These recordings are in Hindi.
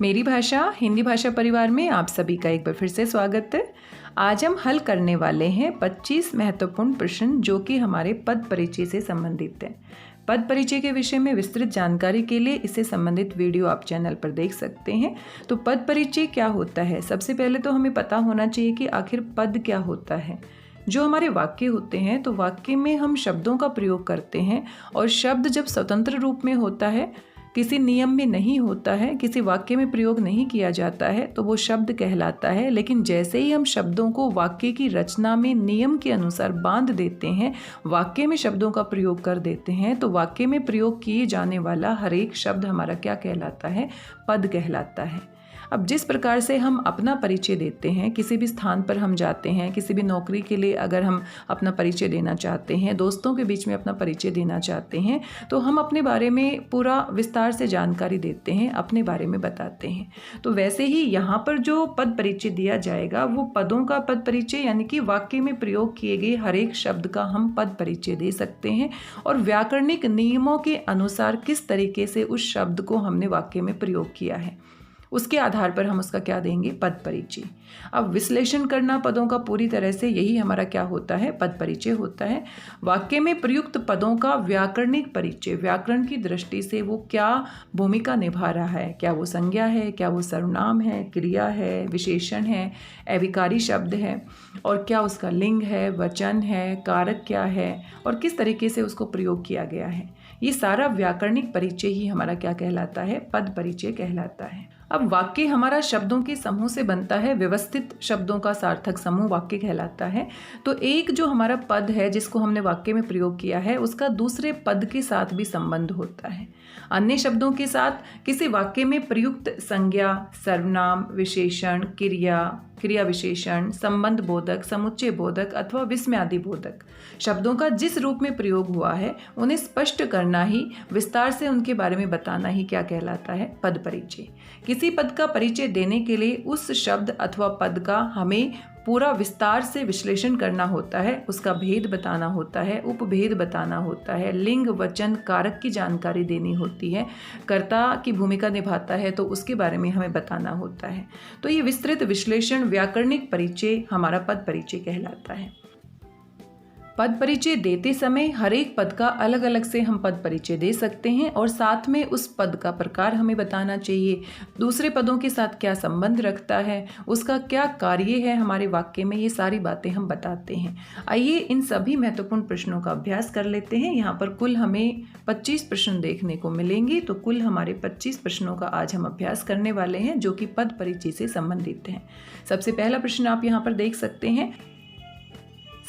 मेरी भाषा हिंदी भाषा परिवार में आप सभी का एक बार फिर से स्वागत है। आज हम हल करने वाले हैं 25 महत्वपूर्ण प्रश्न जो कि हमारे पद परिचय से संबंधित हैं। पद परिचय के विषय में विस्तृत जानकारी के लिए इससे संबंधित वीडियो आप चैनल पर देख सकते हैं। तो पद परिचय क्या होता है? सबसे पहले तो हमें पता होना चाहिए कि आखिर पद क्या होता है। जो हमारे वाक्य होते हैं तो वाक्य में हम शब्दों का प्रयोग करते हैं और शब्द जब स्वतंत्र रूप में होता है, किसी नियम में नहीं होता है, किसी वाक्य में प्रयोग नहीं किया जाता है तो वो शब्द कहलाता है। लेकिन जैसे ही हम शब्दों को वाक्य की रचना में नियम के अनुसार बांध देते हैं, वाक्य में शब्दों का प्रयोग कर देते हैं, तो वाक्य में प्रयोग किए जाने वाला हर एक शब्द हमारा क्या कहलाता है? पद कहलाता है। अब जिस प्रकार से हम अपना परिचय देते हैं, किसी भी स्थान पर हम जाते हैं, किसी भी नौकरी के लिए अगर हम अपना परिचय देना चाहते हैं, दोस्तों के बीच में अपना परिचय देना चाहते हैं, तो हम अपने बारे में पूरा विस्तार से जानकारी देते हैं, अपने बारे में बताते हैं। तो वैसे ही यहाँ पर जो पद परिचय दिया जाएगा वो पदों का पद परिचय यानी कि वाक्य में प्रयोग किए गए हर एक शब्द का हम पद परिचय दे सकते हैं और व्याकरणिक नियमों के अनुसार किस तरीके से उस शब्द को हमने वाक्य में प्रयोग किया है उसके आधार पर हम उसका क्या देंगे? पद परिचय। अब विश्लेषण करना पदों का पूरी तरह से यही हमारा क्या होता है? पद परिचय होता है। वाक्य में प्रयुक्त पदों का व्याकरणिक परिचय, व्याकरण की दृष्टि से वो क्या भूमिका निभा रहा है, क्या वो संज्ञा है, क्या वो सर्वनाम है, क्रिया है, विशेषण है, अविकारी शब्द है, और क्या उसका लिंग है, वचन है, कारक क्या है और किस तरीके से उसको प्रयोग किया गया है। ये सारा व्याकरणिक परिचय ही हमारा क्या कहलाता है? पद परिचय कहलाता है। अब वाक्य हमारा शब्दों के समूह से बनता है, व्यवस्थित शब्दों का सार्थक समूह वाक्य कहलाता है। तो एक जो हमारा पद है जिसको हमने वाक्य में प्रयोग किया है उसका दूसरे पद के साथ भी संबंध होता है। अन्य शब्दों के साथ किसी वाक्य में प्रयुक्त संज्ञा, सर्वनाम, विशेषण, क्रिया विशेषण, संबंध बोधक, समुच्चय बोधक अथवा विस्मयादि बोधक शब्दों का जिस रूप में प्रयोग हुआ है उन्हें स्पष्ट करना ही, विस्तार से उनके बारे में बताना ही क्या कहलाता है? पद परिचय। किसी पद का परिचय देने के लिए उस शब्द अथवा पद का हमें पूरा विस्तार से विश्लेषण करना होता है, उसका भेद बताना होता है, उपभेद बताना होता है, लिंग, वचन, कारक की जानकारी देनी होती है, कर्ता की भूमिका निभाता है तो उसके बारे में हमें बताना होता है। तो ये विस्तृत विश्लेषण व्याकरणिक परिचय हमारा पद परिचय कहलाता है। पद परिचय देते समय हर एक पद का अलग अलग से हम पद परिचय दे सकते हैं और साथ में उस पद का प्रकार हमें बताना चाहिए, दूसरे पदों के साथ क्या संबंध रखता है, उसका क्या कार्य है हमारे वाक्य में, ये सारी बातें हम बताते हैं। आइए इन सभी महत्वपूर्ण प्रश्नों का अभ्यास कर लेते हैं। यहाँ पर कुल हमें 25 प्रश्न देखने को मिलेंगे, तो कुल हमारे 25 प्रश्नों का आज हम अभ्यास करने वाले हैं जो कि पद परिचय से संबंधित हैं। सबसे पहला प्रश्न आप यहाँ पर देख सकते हैं।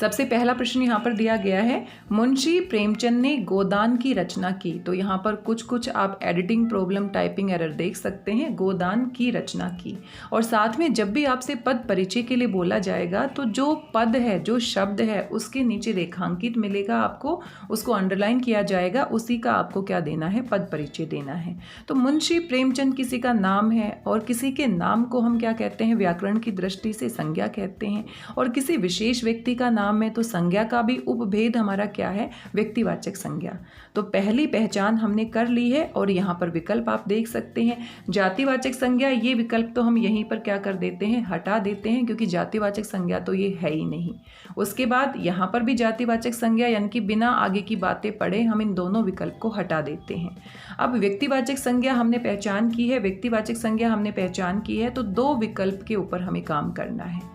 सबसे पहला प्रश्न यहाँ पर दिया गया है, मुंशी प्रेमचंद ने गोदान की रचना की। तो यहाँ पर कुछ आप एडिटिंग प्रॉब्लम, टाइपिंग एरर देख सकते हैं। गोदान की रचना की। और साथ में जब भी आपसे पद परिचय के लिए बोला जाएगा तो जो पद है, जो शब्द है, उसके नीचे रेखांकित मिलेगा आपको, उसको अंडरलाइन किया जाएगा, उसी का आपको क्या देना है? पद परिचय देना है। तो मुंशी प्रेमचंद किसी का नाम है और किसी के नाम को हम क्या कहते हैं? व्याकरण की दृष्टि से संज्ञा कहते हैं। और किसी विशेष व्यक्ति का नाम में तो संज्ञा का भी उपभेद हमारा क्या है? व्यक्तिवाचक संज्ञा। तो पहली पहचान हमने कर ली है और यहाँ पर विकल्प आप देख सकते हैं। जातिवाचक संज्ञा, ये विकल्प तो हम यहीं पर क्या कर देते हैं? हटा देते हैं, क्योंकि जातिवाचक संज्ञा तो ये है ही नहीं। उसके बाद यहाँ पर भी जातिवाचक संज्ञा यानी कि बिना आगे की बातें पढ़े हम इन दोनों विकल्प को हटा देते हैं। अब व्यक्तिवाचक संज्ञा हमने पहचान की है, व्यक्तिवाचक संज्ञा हमने पहचान की है, तो दो विकल्प के ऊपर हमें काम करना है।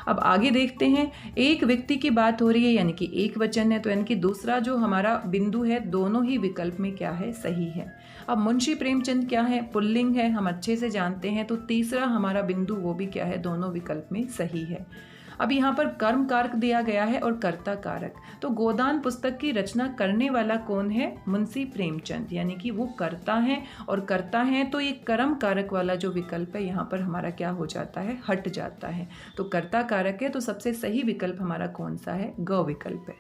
अब आगे देखते हैं, एक व्यक्ति की बात हो रही है यानी कि एक वचन है, तो यानी कि दूसरा जो हमारा बिंदु है दोनों ही विकल्प में क्या है? सही है। अब मुंशी प्रेमचंद क्या है? पुल्लिंग है, हम अच्छे से जानते हैं, तो तीसरा हमारा बिंदु वो भी क्या है? दोनों विकल्प में सही है। अब यहाँ पर कर्म कारक दिया गया है और कर्ता कारक। तो गोदान पुस्तक की रचना करने वाला कौन है? मुंशी प्रेमचंद, यानी कि वो कर्ता हैं और कर्ता हैं, तो ये कर्म कारक वाला जो विकल्प है यहाँ पर हमारा क्या हो जाता है? हट जाता है। तो कर्ता कारक है, तो सबसे सही विकल्प हमारा कौन सा है? ग विकल्प है।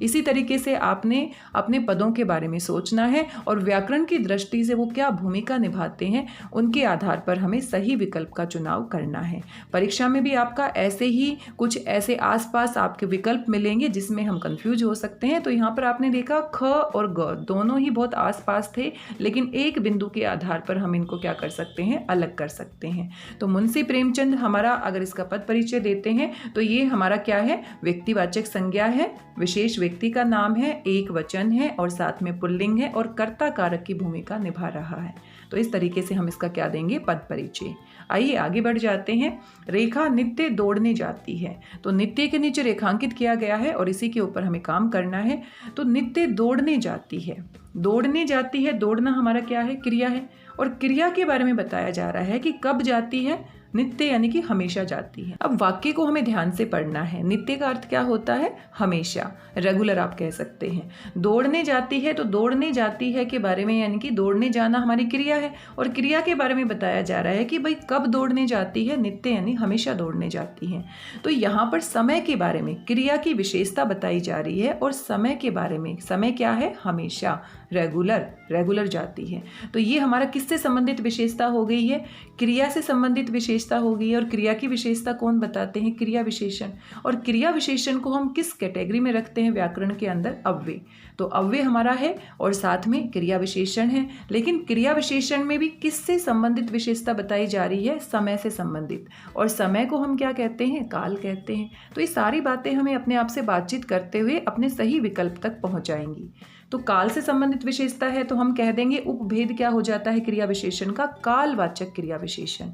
इसी तरीके से आपने अपने पदों के बारे में सोचना है और व्याकरण की दृष्टि से वो क्या भूमिका निभाते हैं उनके आधार पर हमें सही विकल्प का चुनाव करना है। परीक्षा में भी आपका ऐसे ही कुछ ऐसे आसपास आपके विकल्प मिलेंगे जिसमें हम कंफ्यूज हो सकते हैं। तो यहाँ पर आपने देखा ख और ग दोनों ही बहुत आसपास थे, लेकिन एक बिंदु के आधार पर हम इनको क्या कर सकते हैं, अलग कर सकते हैं। तो मुंशी प्रेमचंद हमारा अगर इसका पद परिचय देते हैं तो ये हमारा क्या है, व्यक्तिवाचक संज्ञा है, विशेष व्यक्ति का नाम है, एक वचन है और साथ में पुल्लिंग है और कर्ता कारक की भूमिका निभा रहा है। तो इस तरीके से हम इसका क्या देंगे, पद परिचय। आइए आगे बढ़ जाते हैं। रेखा नित्य दौड़ने जाती है, तो नित्य के नीचे रेखांकित किया गया है और इसी के ऊपर हमें काम करना है। तो नित्य दौड़ने जाती है, दौड़ने जाती है, दौड़ना हमारा क्या है, क्रिया है और क्रिया के बारे में बताया जा रहा है कि कब जाती है, नित्य यानी कि हमेशा जाती है। अब वाक्य को हमें ध्यान से पढ़ना है। नित्य का अर्थ क्या होता है, हमेशा, रेगुलर आप कह सकते हैं। दौड़ने जाती है तो दौड़ने जाती है के बारे में यानी कि दौड़ने जाना हमारी क्रिया है और क्रिया के बारे में बताया जा रहा है कि भाई कब दौड़ने जाती है, नित्य यानी हमेशा दौड़ने जाती है। तो यहाँ पर समय के बारे में क्रिया की विशेषता बताई जा रही है और समय के बारे में, समय क्या है, हमेशा, रेगुलर, रेगुलर जाती है। तो ये हमारा किससे संबंधित विशेषता हो गई है, क्रिया से संबंधित विशेषता हो गई है। और क्रिया की विशेषता कौन बताते हैं, क्रिया विशेषण। और क्रिया विशेषण को हम किस कैटेगरी में रखते हैं व्याकरण के अंदर, अव्यय। तो अव्यय हमारा है और साथ में क्रिया विशेषण है। लेकिन क्रिया विशेषण में भी किससे संबंधित विशेषता बताई जा रही है, समय से संबंधित। और समय को हम क्या कहते हैं, काल कहते हैं। तो ये सारी बातें हमें अपने आप से बातचीत करते हुए अपने सही विकल्प तक पहुंचाएंगी। तो काल से संबंधित विशेषता है तो हम कह देंगे उपभेद क्या हो जाता है क्रिया विशेषण का, कालवाचक क्रिया विशेषण।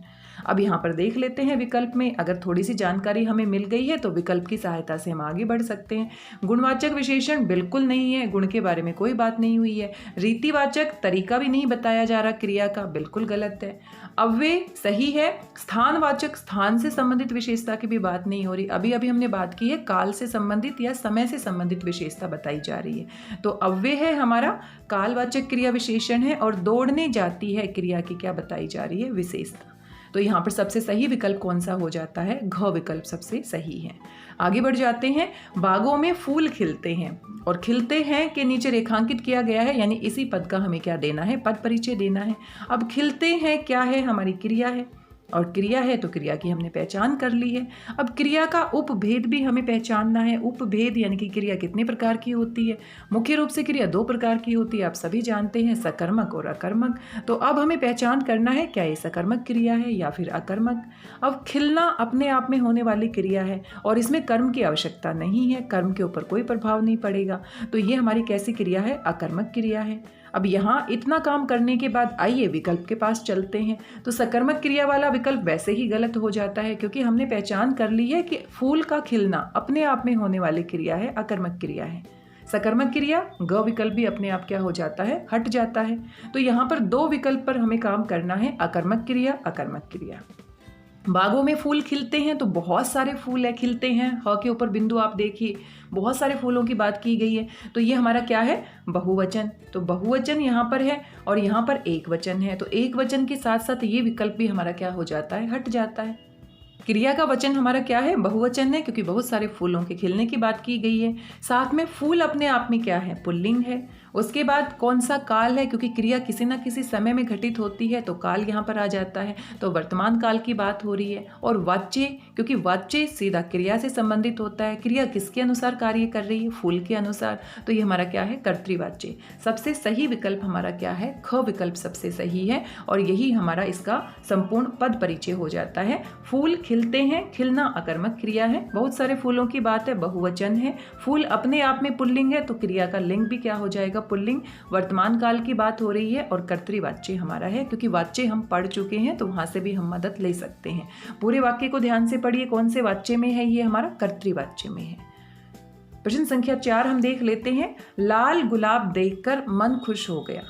अब यहाँ पर देख लेते हैं विकल्प में, अगर थोड़ी सी जानकारी हमें मिल गई है तो विकल्प की सहायता से हम आगे बढ़ सकते हैं। गुणवाचक विशेषण बिल्कुल नहीं है, गुण के बारे में कोई बात नहीं हुई है। रीतिवाचक, तरीका भी नहीं बताया जा रहा क्रिया का, बिल्कुल गलत है। अव्यय सही है। स्थानवाचक, स्थान से संबंधित विशेषता की भी बात नहीं हो रही। अभी अभी हमने बात की है काल से संबंधित या समय से संबंधित विशेषता बताई जा रही है। तो अव्यय है हमारा, कालवाचक क्रिया विशेषण है और दौड़ने जाती है क्रिया की क्या बताई जा रही है, विशेषता। तो यहाँ पर सबसे सही विकल्प कौन सा हो जाता है, घ विकल्प सबसे सही है। आगे बढ़ जाते हैं। बागों में फूल खिलते हैं और खिलते हैं के नीचे रेखांकित किया गया है, यानी इसी पद का हमें क्या देना है, पद परिचय देना है। अब खिलते हैं क्या है, हमारी क्रिया है और क्रिया है तो क्रिया की हमने पहचान कर ली है। अब क्रिया का उपभेद भी हमें पहचानना है। उपभेद यानी कि क्रिया कितने प्रकार की होती है, मुख्य रूप से क्रिया दो प्रकार की होती है, आप सभी जानते हैं, सकर्मक और अकर्मक। तो अब हमें पहचान करना है क्या ये सकर्मक क्रिया है या फिर अकर्मक। अब खिलना अपने आप में होने वाली क्रिया है और इसमें कर्म की आवश्यकता नहीं है, कर्म के ऊपर कोई प्रभाव नहीं पड़ेगा। तो ये हमारी कैसी क्रिया है, अकर्मक क्रिया है। अब यहाँ इतना काम करने के बाद आइए विकल्प के पास चलते हैं। तो सकर्मक क्रिया वाला विकल्प वैसे ही गलत हो जाता है क्योंकि हमने पहचान कर ली है कि फूल का खिलना अपने आप में होने वाली क्रिया है, अकर्मक क्रिया है। सकर्मक क्रिया, ग विकल्प भी अपने आप क्या हो जाता है, हट जाता है। तो यहाँ पर दो विकल्प पर हमें काम करना है, अकर्मक क्रिया, अकर्मक क्रिया। बागों में फूल खिलते हैं तो बहुत सारे फूल है, खिलते हैं, ह के ऊपर बिंदु आप देखिए, बहुत सारे फूलों की बात की गई है। तो ये हमारा क्या है, बहुवचन। तो बहुवचन यहाँ पर है और यहाँ पर एक वचन है। तो एक वचन के साथ साथ ये विकल्प भी हमारा क्या हो जाता है, हट जाता है। क्रिया का वचन हमारा क्या है, बहुवचन है, क्योंकि बहुत सारे फूलों के खिलने की बात की गई है। साथ में फूल अपने आप में क्या है, पुल्लिंग है। उसके बाद कौन सा काल है, क्योंकि क्रिया किसी ना किसी समय में घटित होती है तो काल यहाँ पर आ जाता है। तो वर्तमान काल की बात हो रही है। और वाच्य, क्योंकि वाच्य सीधा क्रिया से संबंधित होता है। क्रिया किसके अनुसार कार्य कर रही है, फूल के अनुसार। तो ये हमारा क्या है, कर्तृवाच्य। सबसे सही विकल्प हमारा क्या है, ख विकल्प सबसे सही है और यही हमारा इसका संपूर्ण पद परिचय हो जाता है। फूल खिलते हैं, खिलना अकर्मक क्रिया है, बहुत सारे फूलों की बात है, बहुवचन है। फूल अपने आप में पुल्लिंग है तो क्रिया का लिंग भी क्या हो जाएगा, पुल्लिंग। वर्तमान काल की बात हो रही है और कर्तृवाच्य हमारा है, क्योंकि वाच्य हम पढ़ चुके हैं तो वहां से भी हम मदद ले सकते हैं। पूरे वाक्य को ध्यान से पढ़िए, कौन से वाच्य में है, ये हमारा कर्तृवाच्य में है। प्रश्न संख्या 4 हम देख लेते हैं। लाल गुलाब देखकर मन खुश हो गया।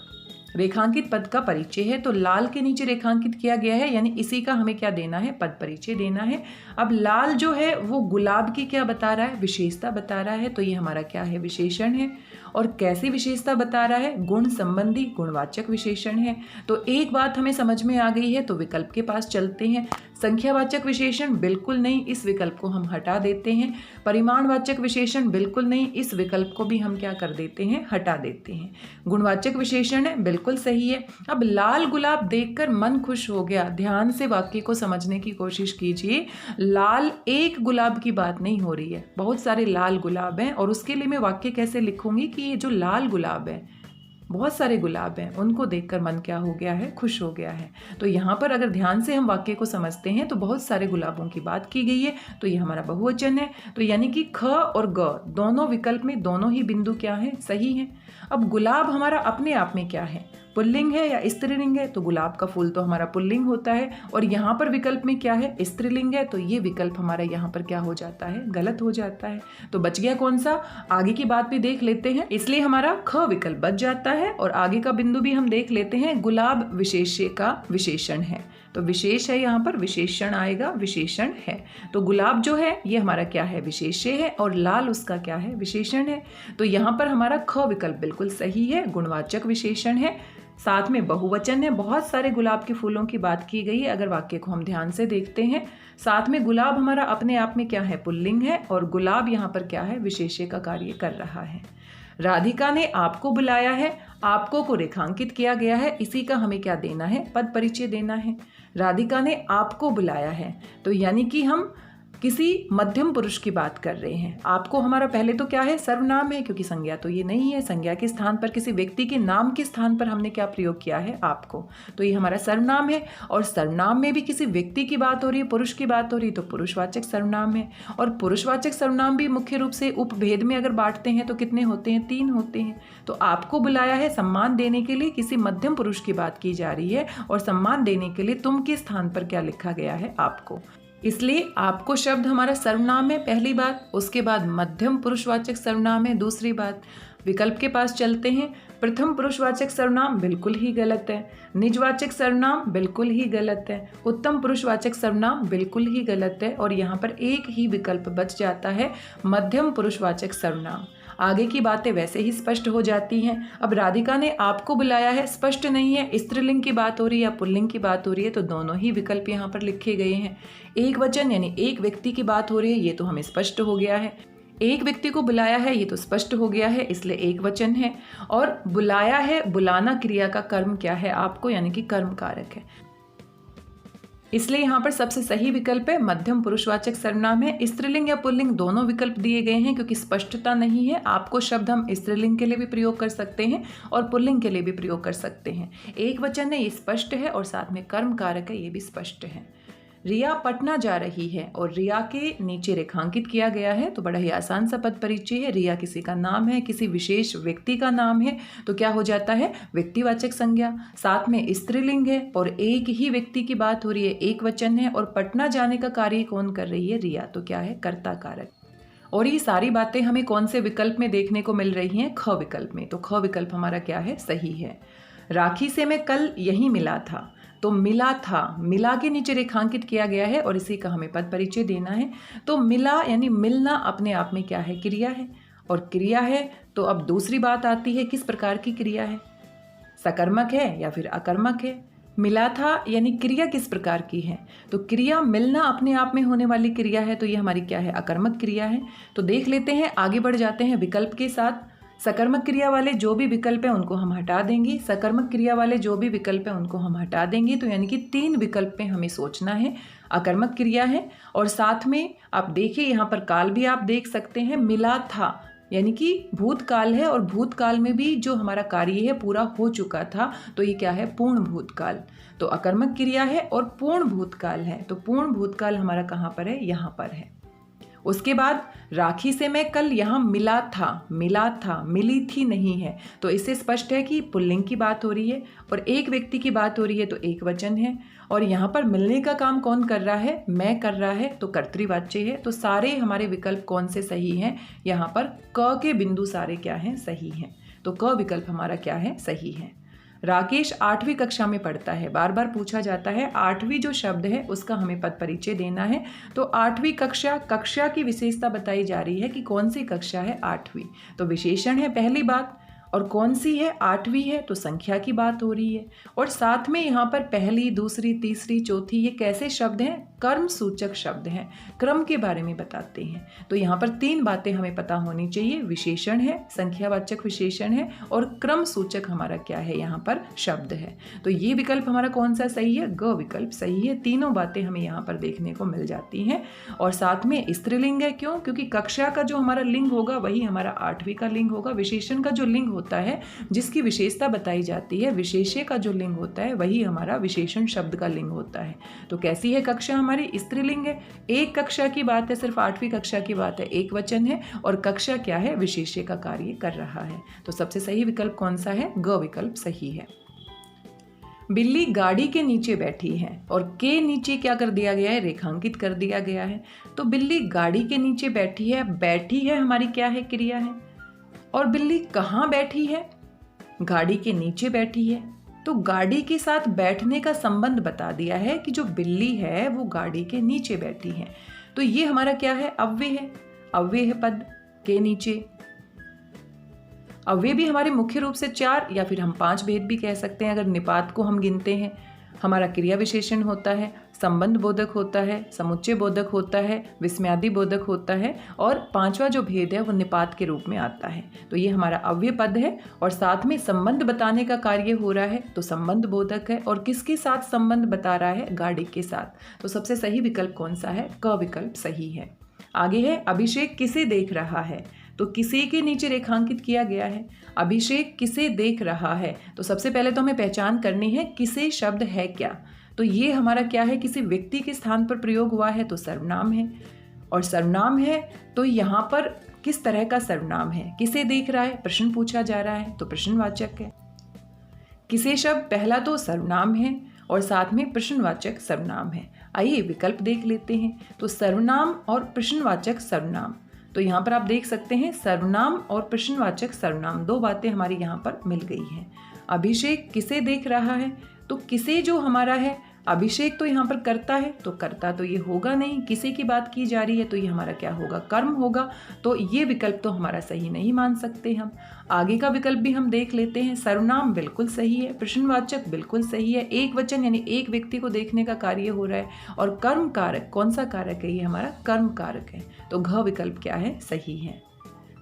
रेखांकित पद का परिचय है, तो लाल के नीचे रेखांकित किया गया है, यानी इसी का हमें क्या देना है, पद परिचय देना है। अब लाल जो है वो गुलाब की क्या बता रहा है, विशेषता बता रहा है, तो ये हमारा क्या है, विशेषण है। और कैसी विशेषता बता रहा है? गुण संबंधी गुणवाचक विशेषण है। तो एक बात हमें समझ में आ गई है, तो विकल्प के पास चलते हैं। संख्यावाचक विशेषण बिल्कुल नहीं, इस विकल्प को हम हटा देते हैं। परिमाणवाचक विशेषण बिल्कुल नहीं, इस विकल्प को भी हम क्या कर देते हैं? हटा देते हैं। गुणवाचक विशेषण है, बिल्कुल सही है। अब लाल गुलाब देखकर मन खुश हो गया। ध्यान से वाक्य को समझने की कोशिश कीजिए। लाल एक गुलाब की बात नहीं हो रही है, बहुत सारे लाल गुलाब हैं, और उसके लिए मैं वाक्य कैसे लिखूंगी कि ये जो लाल गुलाब है, बहुत सारे गुलाब हैं, उनको देखकर मन क्या हो गया है? खुश हो गया है। तो यहाँ पर अगर ध्यान से हम वाक्य को समझते हैं तो बहुत सारे गुलाबों की बात की गई है, तो ये हमारा बहुवचन है। तो यानी कि ख और ग दोनों विकल्प में दोनों ही बिंदु क्या है? सही है। अब गुलाब हमारा अपने आप में क्या है? पुल्लिंग है या स्त्रीलिंग है? तो गुलाब का फूल तो हमारा पुल्लिंग होता है, और यहाँ पर विकल्प में क्या है? स्त्रीलिंग है। तो ये विकल्प हमारा यहाँ पर क्या हो जाता है? गलत हो जाता है। तो बच गया कौन सा? आगे की बात भी देख लेते हैं, इसलिए हमारा ख विकल्प बच जाता है। और आगे का बिंदु भी हम देख लेते हैं। गुलाब विशेष्य का विशेषण है, तो विशेष है, यहाँ पर विशेषण आएगा, विशेषण है। तो गुलाब जो है ये हमारा क्या है? विशेष्य है, और लाल उसका क्या है? विशेषण है। तो यहाँ पर हमारा ख विकल्प बिल्कुल सही है, गुणवाचक विशेषण है, साथ में बहुवचन है। बहुत सारे गुलाब के फूलों की बात की गई है अगर वाक्य को हम ध्यान से देखते हैं। साथ में गुलाब हमारा अपने आप में क्या है? पुल्लिंग है, और गुलाब यहाँ पर क्या है? विशेष्य का कार्य कर रहा है। राधिका ने आपको बुलाया है, आपको को रेखांकित किया गया है, इसी का हमें क्या देना है? पद परिचय देना है। राधिका ने आपको बुलाया है, तो यानी कि हम किसी मध्यम पुरुष की बात कर रहे हैं। आपको हमारा पहले तो क्या है? सर्वनाम है, क्योंकि संज्ञा तो ये नहीं है। संज्ञा के स्थान पर किसी व्यक्ति के नाम के स्थान पर हमने क्या प्रयोग किया है? आपको। तो ये हमारा सर्वनाम है, और सर्वनाम में भी किसी व्यक्ति की बात हो रही है, पुरुष की बात हो रही है, तो पुरुषवाचक सर्वनाम है। और पुरुषवाचक सर्वनाम भी मुख्य रूप से उपभेद में अगर बांटते हैं तो कितने होते हैं? 3 होते हैं। तो आपको बुलाया है सम्मान देने के लिए किसी मध्यम पुरुष की बात की जा रही है, और सम्मान देने के लिए तुम के स्थान पर क्या लिखा गया है? आपको। इसलिए आपको शब्द हमारा सर्वनाम है, पहली बात। उसके बाद मध्यम पुरुषवाचक सर्वनाम है, दूसरी बात। विकल्प के पास चलते हैं। प्रथम पुरुषवाचक सर्वनाम बिल्कुल ही गलत है। निजवाचक सर्वनाम बिल्कुल ही गलत है। उत्तम पुरुषवाचक सर्वनाम बिल्कुल ही गलत है, और यहाँ पर एक ही विकल्प बच जाता है, मध्यम पुरुषवाचक सर्वनाम। आगे की बातें वैसे ही स्पष्ट हो जाती हैं। अब राधिका ने आपको बुलाया है, स्पष्ट नहीं है स्त्रीलिंग की बात हो रही है या पुल्लिंग की बात हो रही है, तो दोनों ही विकल्प यहाँ पर लिखे गए हैं। एक वचन यानी एक व्यक्ति की बात हो रही है, ये तो हमें स्पष्ट हो गया है। एक व्यक्ति को बुलाया है, ये तो स्पष्ट हो गया है, इसलिए एक वचन है। और बुलाया है, बुलाना क्रिया का कर्म क्या है? आपको, यानी कि कर्म कारक है, इसलिए यहाँ पर सबसे सही विकल्प है मध्यम पुरुषवाचक सर्वनाम है। स्त्रीलिंग या पुल्लिंग दोनों विकल्प दिए गए हैं, क्योंकि स्पष्टता नहीं है। आपको शब्द हम स्त्रीलिंग के लिए भी प्रयोग कर सकते हैं और पुल्लिंग के लिए भी प्रयोग कर सकते हैं। एक वचन है, ये स्पष्ट है, और साथ में कर्म कारक है, ये भी स्पष्ट है। रिया पटना जा रही है, और रिया के नीचे रेखांकित किया गया है, तो बड़ा ही आसान सा पद परिचय है। रिया किसी का नाम है, किसी विशेष व्यक्ति का नाम है, तो क्या हो जाता है? व्यक्तिवाचक संज्ञा। साथ में स्त्रीलिंग है, और एक ही व्यक्ति की बात हो रही है, एक वचन है, और पटना जाने का कार्य कौन कर रही है? रिया। तो क्या है? कर्ता कारक। और ये सारी बातें हमें कौन से विकल्प में देखने को मिल रही हैं? ख विकल्प में। तो ख विकल्प हमारा क्या है? सही है। राखी से मैं कल यहीं मिला था, तो मिला था, मिला के नीचे रेखांकित किया गया है, और इसी का हमें पद परिचय देना है। तो मिला यानी मिलना अपने आप में क्या है? क्रिया है, और क्रिया है तो अब दूसरी बात आती है, किस प्रकार की क्रिया है? सकर्मक है या फिर अकर्मक है? मिला था यानी क्रिया किस प्रकार की है? तो क्रिया मिलना अपने आप में होने वाली क्रिया है, तो ये हमारी क्या है? अकर्मक क्रिया है। तो देख लेते हैं, आगे बढ़ जाते हैं विकल्प के साथ। सकर्मक क्रिया वाले जो भी विकल्प हैं उनको हम हटा देंगे, सकर्मक क्रिया वाले जो भी विकल्प हैं उनको हम हटा देंगे। तो यानी कि 3 विकल्प पे हमें सोचना है। अकर्मक क्रिया है, और साथ में आप देखिए यहाँ पर काल भी आप देख सकते हैं, मिला था यानी कि भूतकाल है, और भूतकाल में भी जो हमारा कार्य है पूरा हो चुका था, तो ये क्या है? पूर्ण भूतकाल। तो अकर्मक क्रिया है और पूर्ण भूतकाल है, तो पूर्ण भूतकाल हमारा कहाँ पर है? यहाँ पर है। उसके बाद राखी से मैं कल यहाँ मिला था, मिला था, मिली थी नहीं है, तो इससे स्पष्ट है कि पुल्लिंग की बात हो रही है, और एक व्यक्ति की बात हो रही है, तो एक वचन है। और यहाँ पर मिलने का काम कौन कर रहा है? मैं कर रहा है, तो कर्तृवाच्य है। तो सारे हमारे विकल्प कौन से सही हैं? यहाँ पर क के बिंदु सारे क्या हैं? सही हैं। तो क विकल्प हमारा क्या है? सही है। राकेश 8वीं कक्षा में पढ़ता है। बार बार पूछा जाता है 8वीं जो शब्द है उसका हमें पद परिचय देना है। तो 8वीं कक्षा, कक्षा की विशेषता बताई जा रही है कि कौन सी कक्षा है, 8वीं। तो विशेषण है पहली बात, और कौन सी है, 8वीं है, तो संख्या की बात हो रही है। और साथ में यहाँ पर पहली, दूसरी, तीसरी, चौथी, ये कैसे शब्द हैं, कर्म सूचक शब्द हैं, क्रम के बारे में बताते हैं। तो यहाँ पर 3 बातें हमें पता होनी चाहिए, विशेषण है, संख्यावाचक विशेषण है, और क्रम सूचक हमारा क्या है, यहाँ पर शब्द है। तो ये विकल्प हमारा कौन सा सही है, ग विकल्प सही है। तीनों बातें हमें यहाँ पर देखने को मिल जाती हैं। और साथ में स्त्रीलिंग है, क्यों, क्योंकि कक्षा का जो हमारा लिंग होगा वही हमारा 8वीं का लिंग होगा। विशेषण का जो लिंग होता है, जिसकी विशेषता बताई जाती है, विशेष्य का जो लिंग होता है वही हमारा विशेषण शब्द का लिंग होता है। तो कैसी है कक्षा हमारी, स्त्रीलिंग है। एक कक्षा की बात है, सिर्फ 8वीं कक्षा की बात है, एक वचन है, और कक्षा क्या है, विशेष्य का कार्य कर रहा है। तो सबसे सही विकल्प कौन सा है, ग विकल्प सही है। बिल्ली गाड़ी के नीचे बैठी है, और के नीचे क्या कर दिया गया है, रेखांकित कर दिया गया है। तो बिल्ली गाड़ी के नीचे बैठी है, बैठी है हमारी क्या है, क्रिया है। और बिल्ली कहाँ बैठी है, गाड़ी के नीचे बैठी है। तो गाड़ी के साथ बैठने का संबंध बता दिया है कि जो बिल्ली है वो गाड़ी के नीचे बैठी है। तो ये हमारा क्या है, अव्यय है, अव्यय है पद के नीचे। अव्यय भी हमारे मुख्य रूप से 4 या फिर हम 5 भेद भी कह सकते हैं अगर निपात को हम गिनते हैं। हमारा क्रिया विशेषण होता है, संबंध बोधक होता है, समुच्चय बोधक होता है, विस्मयादि बोधक होता है, और 5वां जो भेद है वो निपात के रूप में आता है। तो ये हमारा अव्यय पद है, और साथ में संबंध बताने का कार्य हो रहा है, तो संबंध बोधक है। और किसके साथ संबंध बता रहा है, गाड़ी के साथ। तो सबसे सही विकल्प कौन सा है, क विकल्प सही है। आगे है, अभिषेक किसे देख रहा है। तो किसे के नीचे रेखांकित किया गया है, अभिषेक किसे देख रहा है। तो सबसे पहले तो हमें पहचान करनी है किसे शब्द है क्या। तो ये हमारा क्या है, किसी व्यक्ति के स्थान पर प्रयोग हुआ है, तो सर्वनाम है। और सर्वनाम है तो यहाँ पर किस तरह का सर्वनाम है, किसे देख रहा है, प्रश्न पूछा जा रहा है, तो प्रश्नवाचक है। किसे शब्द पहला तो सर्वनाम है, और साथ में प्रश्नवाचक सर्वनाम है। आइए विकल्प देख लेते हैं। तो सर्वनाम और प्रश्नवाचक सर्वनाम, तो यहाँ पर आप देख सकते हैं सर्वनाम और प्रश्नवाचक सर्वनाम, 2 बातें हमारी यहाँ पर मिल गई हैं। अभिषेक किसे देख रहा है, तो किसे जो हमारा है, अभिषेक तो यहाँ पर करता है, तो करता तो ये होगा नहीं, किसी की बात की जा रही है, तो ये हमारा क्या होगा, कर्म होगा। तो ये विकल्प तो हमारा सही नहीं मान सकते हम। आगे का विकल्प भी हम देख लेते हैं। सर्वनाम बिल्कुल सही है, प्रश्नवाचक बिल्कुल सही है, एक वचन यानी एक व्यक्ति को देखने का कार्य हो रहा है, और कर्म कारक, कौन सा कारक है, ये हमारा कर्म कारक है। तो घ विकल्प क्या है, सही है।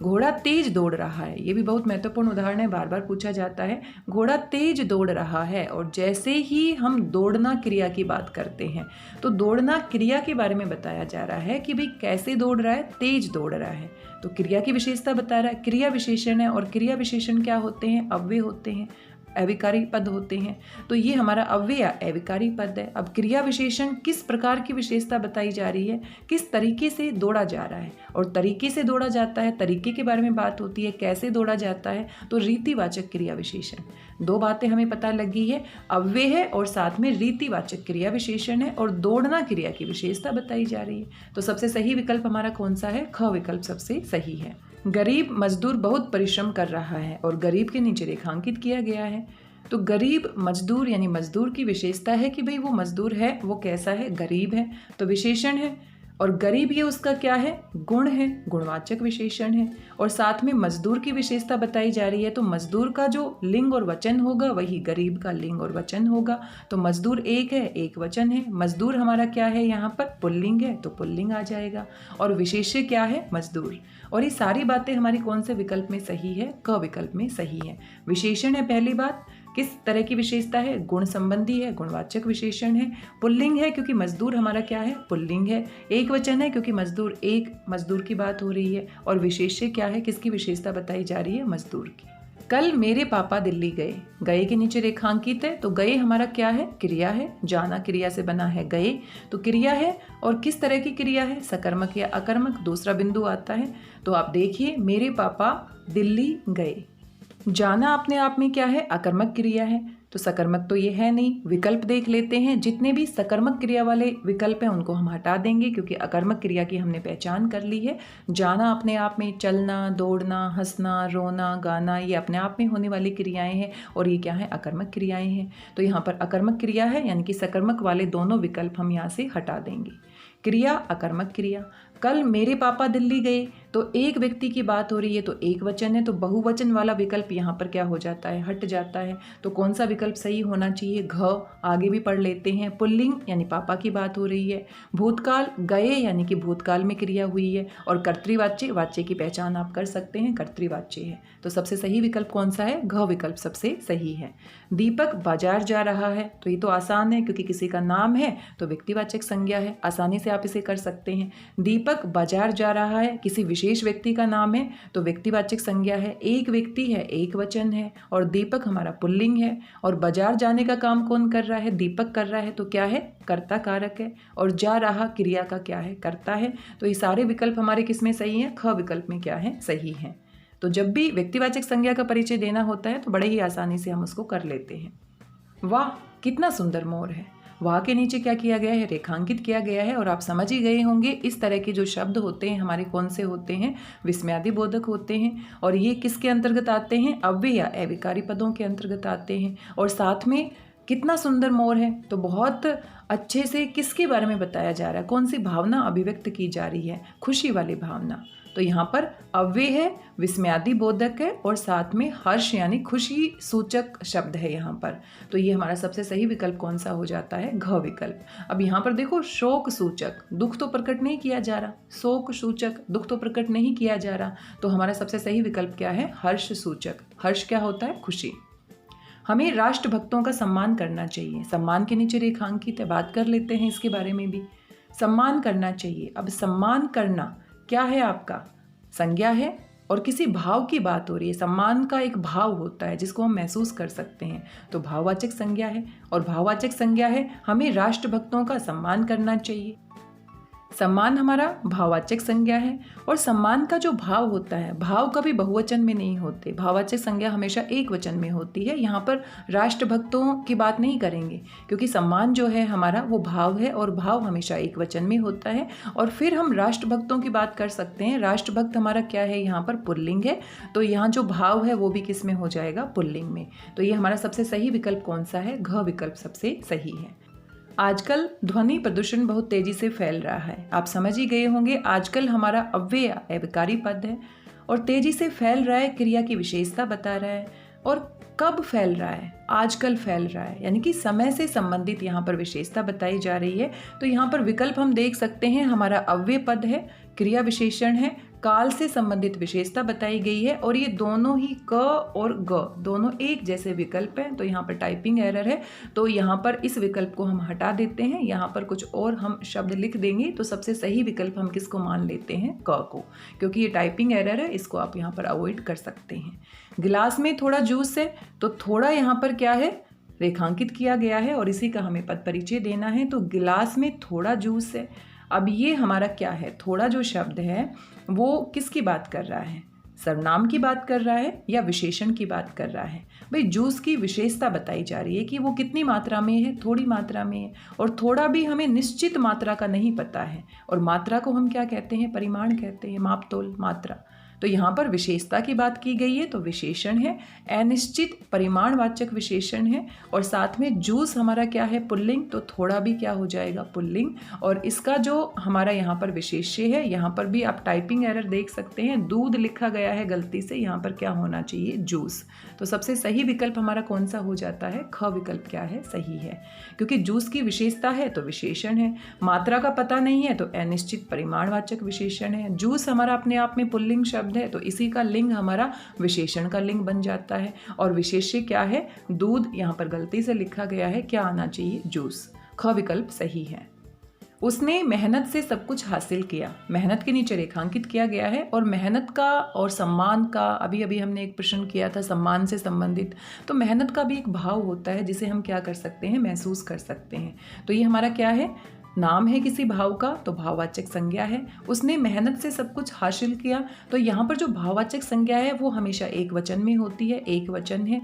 घोड़ा तेज दौड़ रहा है, ये भी बहुत महत्वपूर्ण उदाहरण है, बार बार पूछा जाता है। घोड़ा तेज दौड़ रहा है, और जैसे ही हम दौड़ना क्रिया की बात करते हैं, तो दौड़ना क्रिया के बारे में बताया जा रहा है कि भाई कैसे दौड़ रहा है, तेज दौड़ रहा है। तो क्रिया की विशेषता बता रहा है, क्रिया विशेषण है, और क्रिया विशेषण क्या होते हैं, अव्यय होते हैं, अविकारी पद होते हैं। तो ये हमारा अव्यय अविकारी पद है। अब क्रिया विशेषण किस प्रकार की विशेषता बताई जा रही है, किस तरीके से दौड़ा जा रहा है, और तरीके से दौड़ा जाता है, तरीके के बारे में बात होती है, कैसे दौड़ा जाता है, तो रीतिवाचक क्रिया विशेषण। 2 बातें हमें पता लगी है, अव्यय है और साथ में रीतिवाचक क्रिया विशेषण है, और दौड़ना क्रिया की विशेषता बताई जा रही है। तो सबसे सही विकल्प हमारा कौन सा है, ख विकल्प सबसे सही है। गरीब मजदूर बहुत परिश्रम कर रहा है, और गरीब के नीचे रेखांकित किया गया है। तो गरीब मजदूर यानी मजदूर की विशेषता है कि भाई वो मजदूर है, वो कैसा है, गरीब है, तो विशेषण है। और गरीब ये उसका क्या है, गुण है, गुणवाचक विशेषण है। और साथ में मजदूर की विशेषता बताई जा रही है, तो मजदूर का जो लिंग और वचन होगा वही गरीब का लिंग और वचन होगा। तो मजदूर एक है, एक वचन है, मजदूर हमारा क्या है, यहाँ पर पुल्लिंग है, तो पुल्लिंग आ जाएगा। और विशेष्य क्या है, मजदूर। और ये सारी बातें हमारी कौन से विकल्प में सही है, क विकल्प में सही है। विशेषण है पहली बात, किस तरह की विशेषता है, गुण संबंधी है, गुणवाचक विशेषण है। पुल्लिंग है क्योंकि मजदूर हमारा क्या है, पुल्लिंग है। एक वचन है क्योंकि मजदूर एक मजदूर की बात हो रही है। और विशेष्य क्या है, किसकी विशेषता बताई जा रही है, मजदूर की। कल मेरे पापा दिल्ली गए, गए के नीचे रेखांकित है, तो गए हमारा क्या है, क्रिया है, जाना क्रिया से बना है गए, तो क्रिया है। और किस तरह की क्रिया है, सकर्मक या अकर्मक, दूसरा बिंदु आता है। तो आप देखिए, मेरे पापा दिल्ली गए, जाना अपने आप में क्या है, अकर्मक क्रिया है। तो सकर्मक तो ये है नहीं। विकल्प देख लेते हैं। जितने भी सकर्मक क्रिया वाले विकल्प हैं उनको हम हटा देंगे, क्योंकि अकर्मक क्रिया की हमने पहचान कर ली है। जाना अपने आप में, चलना, दौड़ना, हंसना, रोना, गाना, ये अपने आप में होने वाली क्रियाएं हैं और ये क्या है, अकर्मक क्रियाएं हैं। तो यहाँ पर अकर्मक क्रिया है, यानी कि सकर्मक वाले दोनों विकल्प हम यहाँ से हटा देंगे। क्रिया अकर्मक क्रिया। कल मेरे पापा दिल्ली गए, तो एक व्यक्ति की बात हो रही है, तो एक वचन है, तो बहुवचन वाला विकल्प यहाँ पर क्या हो जाता है, हट जाता है। तो कौन सा विकल्प सही होना चाहिए, घ। आगे भी पढ़ लेते हैं। पुल्लिंग यानी पापा की बात हो रही है। भूतकाल गए यानी कि भूतकाल में क्रिया हुई है। और कर्तृवाच्य, वाच्य की पहचान आप कर सकते हैं, कर्तृवाच्य है। तो सबसे सही विकल्प कौन सा है, घ विकल्प सबसे सही है। दीपक बाजार जा रहा है, तो ये तो आसान है, क्योंकि किसी का नाम है तो व्यक्तिवाचक संज्ञा है, आसानी से आप इसे कर सकते हैं। दीपक बाजार जा रहा है, किसी विशेष व्यक्ति का नाम है तो व्यक्तिवाचक संज्ञा है। एक व्यक्ति है, एक वचन है, और दीपक हमारा पुल्लिंग है। और बाजार जाने का काम कौन कर रहा है, दीपक कर रहा है, तो क्या है, कर्ता कारक है। और जा रहा क्रिया का क्या है, कर्ता है। तो ये सारे विकल्प हमारे किस में सही हैं, ख विकल्प में क्या है, सही है। तो जब भी व्यक्तिवाचक संज्ञा का परिचय देना होता है तो बड़े ही आसानी से हम उसको कर लेते हैं। वाह कितना सुंदर मोर है। वाह के नीचे क्या किया गया है, रेखांकित किया गया है। और आप समझ ही गए होंगे इस तरह के जो शब्द होते हैं हमारे कौन से होते हैं, विस्मयादि बोधक होते हैं। और ये किसके अंतर्गत आते हैं, अव्यय या अविकारी पदों के अंतर्गत आते हैं। और साथ में कितना सुंदर मोर है, तो बहुत अच्छे से किसके बारे में बताया जा रहा है, कौन सी भावना अभिव्यक्त की जा रही है, खुशी वाली भावना। तो यहाँ पर अव्यय है, विस्मयादि बोधक है, और साथ में हर्ष यानी खुशी सूचक शब्द है यहाँ पर। तो ये हमारा सबसे सही विकल्प कौन सा हो जाता है, घ विकल्प। अब यहाँ पर देखो, शोक सूचक, दुख तो प्रकट नहीं किया जा रहा, शोक सूचक दुख तो प्रकट नहीं किया जा रहा, तो हमारा सबसे सही विकल्प क्या है, हर्ष सूचक। हर्ष क्या होता है, खुशी। हमें राष्ट्रभक्तों का सम्मान करना चाहिए। सम्मान के नीचे रेखांकित है, बात कर लेते हैं इसके बारे में भी। सम्मान करना चाहिए। अब सम्मान करना क्या है, आपका संज्ञा है और किसी भाव की बात हो रही है। सम्मान का एक भाव होता है जिसको हम महसूस कर सकते हैं, तो भाववाचक संज्ञा है। और भाववाचक संज्ञा है, हमें राष्ट्रभक्तों का सम्मान करना चाहिए। सम्मान हमारा भाववाचक संज्ञा है। और सम्मान का जो भाव होता है, भाव कभी बहुवचन में नहीं होते, भाववाचक संज्ञा हमेशा एक वचन में होती है। यहाँ पर राष्ट्रभक्तों की बात नहीं करेंगे, क्योंकि सम्मान जो है हमारा वो भाव है, और भाव हमेशा एक वचन में होता है। और फिर हम राष्ट्रभक्तों की बात कर सकते हैं। राष्ट्रभक्त हमारा क्या है, यहाँ पर पुल्लिंग है, तो यहाँ जो भाव है वो भी किस में हो जाएगा, पुल्लिंग में। तो ये हमारा सबसे सही विकल्प कौन सा है, घ विकल्प सबसे सही है। आजकल ध्वनि प्रदूषण बहुत तेजी से फैल रहा है, आप समझ ही गए होंगे। आजकल हमारा अव्यय अविकारी पद है और तेजी से फैल रहा है, क्रिया की विशेषता बता रहा है। और कब फैल रहा है, आजकल फैल रहा है, यानी कि समय से संबंधित यहाँ पर विशेषता बताई जा रही है। तो यहाँ पर विकल्प हम देख सकते हैं, हमारा अव्यय पद है, क्रिया विशेषण है, काल से संबंधित विशेषता बताई गई है, और ये दोनों ही क और ग दोनों एक जैसे विकल्प हैं। तो यहाँ पर टाइपिंग एरर है, तो यहाँ पर इस विकल्प को हम हटा देते हैं। यहाँ पर कुछ और हम शब्द लिख देंगे, तो सबसे सही विकल्प हम किसको मान लेते हैं, क को, क्योंकि ये टाइपिंग एरर है, इसको आप यहाँ पर अवॉइड कर सकते हैं। गिलास में थोड़ा जूस है, तो थोड़ा यहाँ पर क्या है, रेखांकित किया गया है, और इसी का हमें पद परिचय देना है। तो गिलास में थोड़ा जूस है। अब ये हमारा क्या है, थोड़ा जो शब्द है वो किसकी बात कर रहा है, सर्वनाम की बात कर रहा है या विशेषण की बात कर रहा है। भाई जूस की विशेषता बताई जा रही है कि वो कितनी मात्रा में है, थोड़ी मात्रा में है। और थोड़ा भी हमें निश्चित मात्रा का नहीं पता है, और मात्रा को हम क्या कहते हैं, परिमाण कहते हैं, मापतोल, मात्रा। तो यहाँ पर विशेषता की बात की गई है, तो विशेषण है, अनिश्चित परिमाणवाचक विशेषण है। और साथ में जूस हमारा क्या है, पुल्लिंग, तो थोड़ा भी क्या हो जाएगा, पुल्लिंग। और इसका जो हमारा यहाँ पर विशेष्य है, यहाँ पर भी आप टाइपिंग एरर देख सकते हैं, दूध लिखा गया है गलती से, यहाँ पर क्या होना चाहिए, जूस। तो सबसे सही विकल्प हमारा कौन सा हो जाता है, ख विकल्प क्या है, सही है, क्योंकि जूस की विशेषता है तो विशेषण है, मात्रा का पता नहीं है तो अनिश्चित परिमाणवाचक विशेषण है। जूस हमारा अपने आप में पुल्लिंग शब्द है, तो इसी का लिंग हमारा विशेषण का लिंग बन जाता है। और विशेष्य क्या है, दूध, यहाँ पर गलती से लिखा गया है, क्या आना चाहिए, जूस। ख विकल्प सही है। उसने मेहनत से सब कुछ हासिल किया, मेहनत के नीचे रेखांकित किया गया है। और मेहनत का और सम्मान का, अभी अभी हमने एक प्रश्न किया था सम्मान से संबंधित, तो मेहनत का भी एक भाव होता है जिसे हम क्या कर सकते हैं, महसूस कर सकते हैं। तो ये हमारा क्या है, नाम है किसी भाव का, तो भाववाचक संज्ञा है। उसने मेहनत से सब कुछ हासिल किया, तो यहाँ पर जो भाववाचक संज्ञा है वो हमेशा एक वचन में होती है, एक वचन है।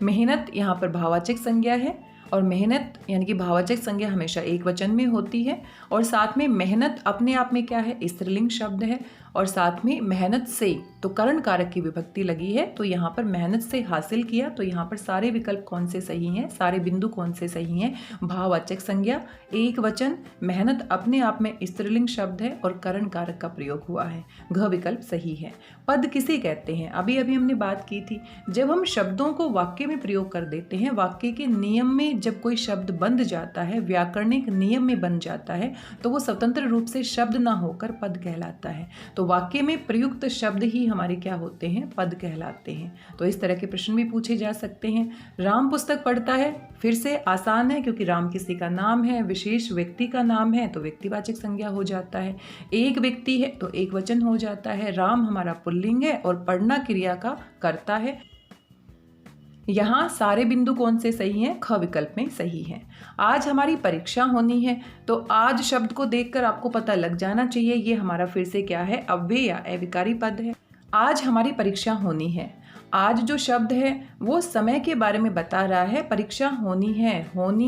मेहनत यहाँ पर भाववाचक संज्ञा है और मेहनत यानी कि भाववाचक संज्ञा हमेशा एक वचन में होती है। और साथ में मेहनत अपने आप में क्या है, स्त्रीलिंग शब्द है। और साथ में मेहनत से तो करण कारक की विभक्ति लगी है, तो यहाँ पर मेहनत से हासिल किया, तो यहाँ पर सारे विकल्प कौन से सही हैं, सारे बिंदु कौन से सही हैं। भाववाचक संज्ञा एक वचन, मेहनत अपने आप में स्त्रीलिंग शब्द है और करण कारक का प्रयोग हुआ है, घ विकल्प सही है। पद किसे कहते हैं, अभी अभी हमने बात की थी, जब हम शब्दों को वाक्य में प्रयोग कर देते हैं, वाक्य के नियम में जब कोई शब्द बंध जाता है, व्याकरणिक नियम में बन जाता है, तो वो स्वतंत्र रूप से शब्द ना होकर पद कहलाता है। तो वाक्य में प्रयुक्त शब्द ही हमारे क्या होते हैं, पद कहलाते हैं। तो इस तरह के प्रश्न भी पूछे जा सकते हैं। राम पुस्तक पढ़ता है, फिर से आसान है क्योंकि राम किसी का नाम है, विशेष व्यक्ति का नाम है, तो व्यक्तिवाचक संज्ञा हो जाता है। एक व्यक्ति है तो एक वचन हो जाता है। राम हमारा पुल्लिंग है और पढ़ना क्रिया का कर्ता है। यहाँ सारे बिंदु कौन से सही हैं, ख विकल्प में सही है। आज हमारी परीक्षा होनी है, तो आज शब्द को देखकर आपको पता लग जाना चाहिए ये हमारा फिर से क्या है, अव्यय या अविकारी पद है। आज हमारी परीक्षा होनी है, आज जो शब्द है वो समय के बारे में बता रहा है, परीक्षा होनी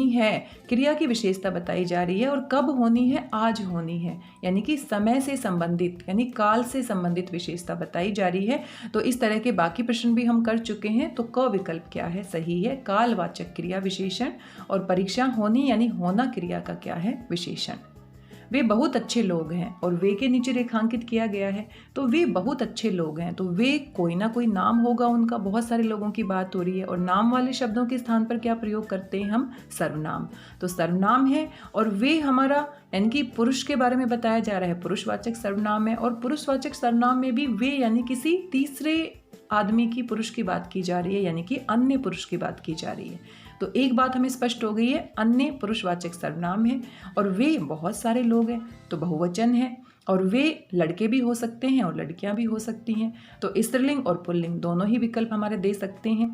है क्रिया की विशेषता बताई जा रही है और कब होनी है, आज होनी है, यानी कि समय से संबंधित यानी काल से संबंधित विशेषता बताई जा रही है। तो इस तरह के बाकी प्रश्न भी हम कर चुके हैं। तो क विकल्प क्या है, सही है, कालवाचक क्रिया विशेषण, और परीक्षा होनी यानी होना क्रिया का क्या है, विशेषण। वे बहुत अच्छे लोग हैं, और वे के नीचे रेखांकित किया गया है, तो वे बहुत अच्छे लोग हैं, तो वे कोई ना कोई नाम होगा उनका, बहुत सारे लोगों की बात हो रही है, और नाम वाले शब्दों के स्थान पर क्या प्रयोग करते हैं हम, सर्वनाम। तो सर्वनाम है और वे हमारा यानी कि पुरुष के बारे में बताया जा रहा है, पुरुषवाचक सर्वनाम है। और पुरुषवाचक सर्वनाम में भी वे यानी किसी तीसरे आदमी की, पुरुष की बात की जा रही है, यानी कि अन्य पुरुष की बात की जा रही है। तो एक बात हमें स्पष्ट हो गई है, अन्य पुरुषवाचक सर्वनाम है और वे बहुत सारे लोग हैं, तो बहुवचन है, और वे लड़के भी हो सकते हैं और लड़कियां भी हो सकती हैं। तो स्त्रीलिंग और पुल्लिंग दोनों ही विकल्प हमारे दे सकते हैं।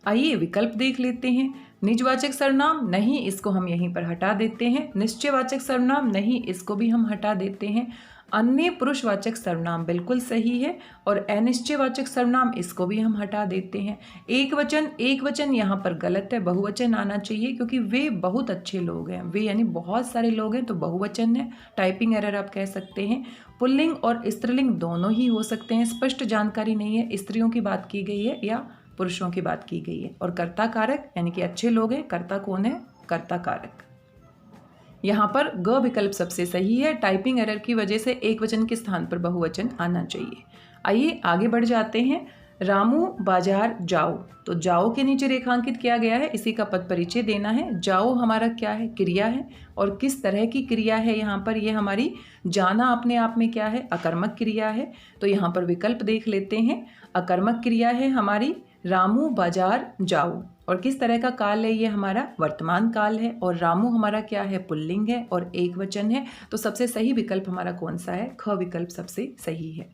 आइए विकल्प देख लेते हैं। निजवाचक सर्वनाम नहीं, इसको हम यहीं पर हटा देते हैं। निश्चयवाचक सर्वनाम नहीं, इसको भी हम हटा देते हैं। अन्य पुरुषवाचक सर्वनाम बिल्कुल सही है, और अनिश्चयवाचक सर्वनाम इसको भी हम हटा देते हैं। एक वचन यहाँ पर गलत है, बहुवचन आना चाहिए क्योंकि वे बहुत अच्छे लोग हैं, वे यानी बहुत सारे लोग हैं, तो बहुवचन है, टाइपिंग एरर आप कह सकते हैं। पुल्लिंग और स्त्रीलिंग दोनों ही हो सकते हैं, स्पष्ट जानकारी नहीं है, स्त्रियों की बात की गई है या पुरुषों की बात की गई है। और कर्ता कारक यानी कि अच्छे लोग हैं, कर्ता कौन है, कर्ता कारक। यहाँ पर ग विकल्प सबसे सही है, टाइपिंग एरर की वजह से एक वचन के स्थान पर बहुवचन आना चाहिए। आइए आगे बढ़ जाते हैं। रामू बाजार जाओ, तो जाओ के नीचे रेखांकित किया गया है, इसी का पद परिचय देना है। जाओ हमारा क्या है, क्रिया है, और किस तरह की क्रिया है यहाँ पर, ये हमारी जाना अपने आप में क्या है, अकर्मक क्रिया है। तो यहाँ पर विकल्प देख लेते हैं। अकर्मक क्रिया है हमारी रामू बाजार जाओ, और किस तरह का काल है, ये हमारा वर्तमान काल है, और रामू हमारा क्या है, पुल्लिंग है और एक वचन है। तो सबसे सही विकल्प हमारा कौन सा है, ख विकल्प सबसे सही है।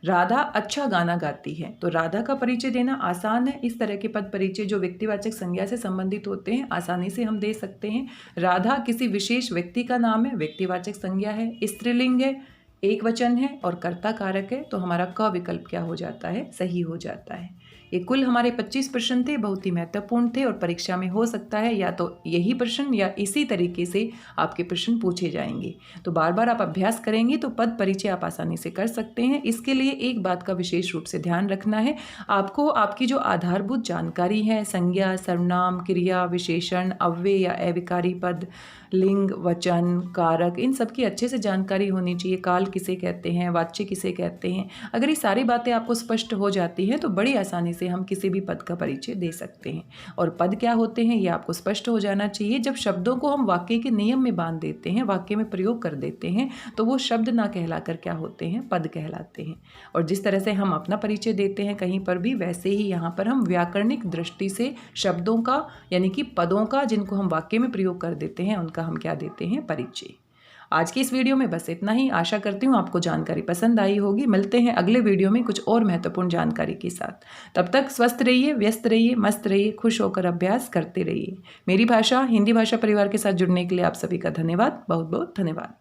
राधा अच्छा गाना गाती है, तो राधा का परिचय देना आसान है। इस तरह के पद परिचय जो व्यक्तिवाचक संज्ञा से संबंधित होते हैं आसानी से हम दे सकते हैं। राधा किसी विशेष व्यक्ति का नाम है, व्यक्तिवाचक संज्ञा है, स्त्रीलिंग है, एक वचन है और कर्ता कारक है, तो हमारा क विकल्प क्या हो जाता है, सही हो जाता है। ये कुल हमारे 25 प्रश्न थे, बहुत ही महत्वपूर्ण थे, और परीक्षा में हो सकता है या तो यही प्रश्न या इसी तरीके से आपके प्रश्न पूछे जाएंगे। तो बार बार आप अभ्यास करेंगे तो पद परिचय आप आसानी से कर सकते हैं। इसके लिए एक बात का विशेष रूप से ध्यान रखना है, आपको आपकी जो आधारभूत जानकारी है, संज्ञा, सर्वनाम, क्रिया, विशेषण, अव्यय या अविकारी पद, लिंग, वचन, कारक, इन सब की अच्छे से जानकारी होनी चाहिए। काल किसे कहते हैं, वाच्य किसे कहते हैं, अगर ये सारी बातें आपको स्पष्ट हो जाती हैं तो बड़ी आसानी से हम किसी भी पद का परिचय दे सकते हैं। और पद क्या होते हैं ये आपको स्पष्ट हो जाना चाहिए। जब शब्दों को हम वाक्य के नियम में बांध देते हैं, वाक्य में प्रयोग कर देते हैं, तो वो शब्द ना कहलाकर क्या होते हैं, पद कहलाते हैं। और जिस तरह से हम अपना परिचय देते हैं कहीं पर भी, वैसे ही यहाँ पर हम व्याकरणिक दृष्टि से शब्दों का यानी कि पदों का जिनको हम वाक्य में प्रयोग कर देते हैं उनका हम क्या देते हैं, परिचय। आज की इस वीडियो में बस इतना ही। आशा करती हूँ आपको जानकारी पसंद आई होगी। मिलते हैं अगले वीडियो में कुछ और महत्वपूर्ण जानकारी के साथ। तब तक स्वस्थ रहिए, व्यस्त रहिए, मस्त रहिए, खुश होकर अभ्यास करते रहिए। मेरी भाषा हिंदी भाषा परिवार के साथ जुड़ने के लिए आप सभी का धन्यवाद, बहुत बहुत धन्यवाद।